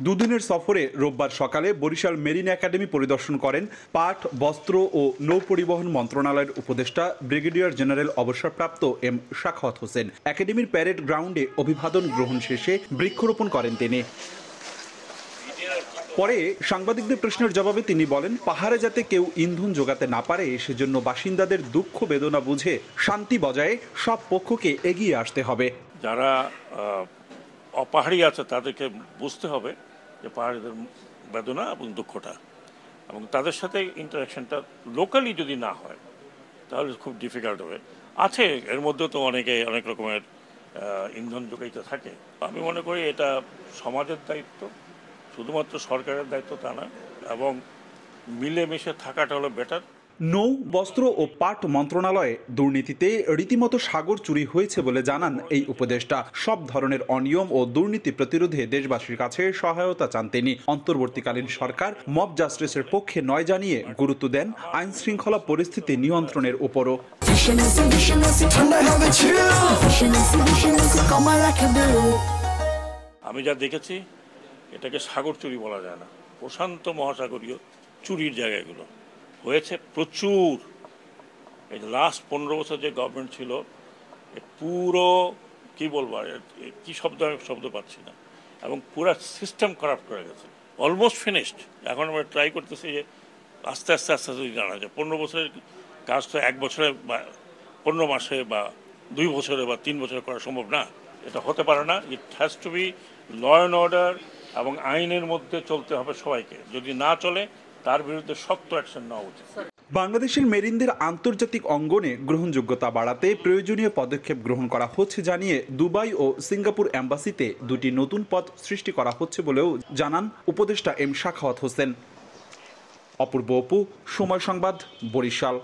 দুদিনের সফরে রোববার সকালে বরিশাল মেরিন একাডেমি পরিদর্শন করেন পাট, বস্ত্র ও নৌপরিবহন মন্ত্রণালয়ের উপদেষ্টা ব্রিগেডিয়ার জেনারেল অবসরপ্রাপ্ত এম সাখাওয়াত হোসেন। একাডেমির প্যারেড গ্রাউন্ডে অভিবাদন গ্রহণ শেষে বৃক্ষরোপণ করেন তিনি। পরে সাংবাদিকদের প্রশ্নের জবাবে তিনি বলেন, পাহাড়ে যাতে কেউ ইন্ধন যোগাতে না পারে সেজন্য বাসিন্দাদের দুঃখ বেদনা বুঝে শান্তি বজায়ে সব পক্ষকে এগিয়ে আসতে হবে। যারা অপাহাড়ি আছে তাদেরকে বুঝতে হবে যে পাহাড়িদের বেদনা এবং দুঃখটা, এবং তাদের সাথে ইন্টারাকশনটা লোকালি যদি না হয় তাহলে খুব ডিফিকাল্ট হবে। আছে এর মধ্যে তো অনেকে অনেক রকমের ইন্ধন যোগাইতে থাকে। আমি মনে করি এটা সমাজের দায়িত্ব, শুধুমাত্র সরকারের দায়িত্ব তা না, এবং মিলেমিশে থাকাটা হলো বেটার। নৌ, বস্ত্র ও পাট মন্ত্রণালয়ে দুর্নীতিতে রীতিমতো সাগর চুরি হয়েছে বলে জানান এই উপদেষ্টা। সব ধরনের অনিয়ম ও দুর্নীতি প্রতিরোধে দেশবাসীর কাছে সহায়তা চান তিনি। অন্তর্বর্তীকালীন সরকার মব জাস্টিসের পক্ষে নয় জানিয়ে গুরুত্ব দেন আইন শৃঙ্খলা পরিস্থিতি নিয়ন্ত্রণের উপরও। আমি যা দেখেছি এটাকে সাগর চুরি বলা যায় না, প্রশান্ত মহাসাগরীয় চুরির জায়গাগুলো হয়েছে প্রচুর। এই লাস্ট 15 বছর যে গভর্নমেন্ট ছিল, পুরো কি বলবো, কি শব্দ পাচ্ছি না, এবং পুরো সিস্টেম খারাপ করে গেছে, অলমোস্ট ফিনিশড। এখন আমরা ট্রাই করতেছি যে আস্তে আস্তে আস্তে আস্তে জানা যায় 15 বছরের কাজ তো 1 বছরে বা 15 মাসে বা 2 বছরে বা 3 বছরে করা সম্ভব না। এটা হতে পারে না। It has to be law and order এবং আইনের মধ্যে চলতে হবে সবাইকে। যদি না চলে তার বিরুদ্ধে শক্ত অ্যাকশন নেওয়া উচিত। বাংলাদেশের মেরিনদের আন্তর্জাতিক অঙ্গনে গ্রহণযোগ্যতা বাড়াতে প্রয়োজনীয় পদক্ষেপ গ্রহণ করা হচ্ছে জানিয়ে দুবাই ও সিঙ্গাপুর অ্যাম্বাসিতে 2টি নতুন পদ সৃষ্টি করা হচ্ছে বলেও জানান উপদেষ্টা এম সাখাওয়াত হোসেন। অপূর্ব অপু, সময় সংবাদ, বরিশাল।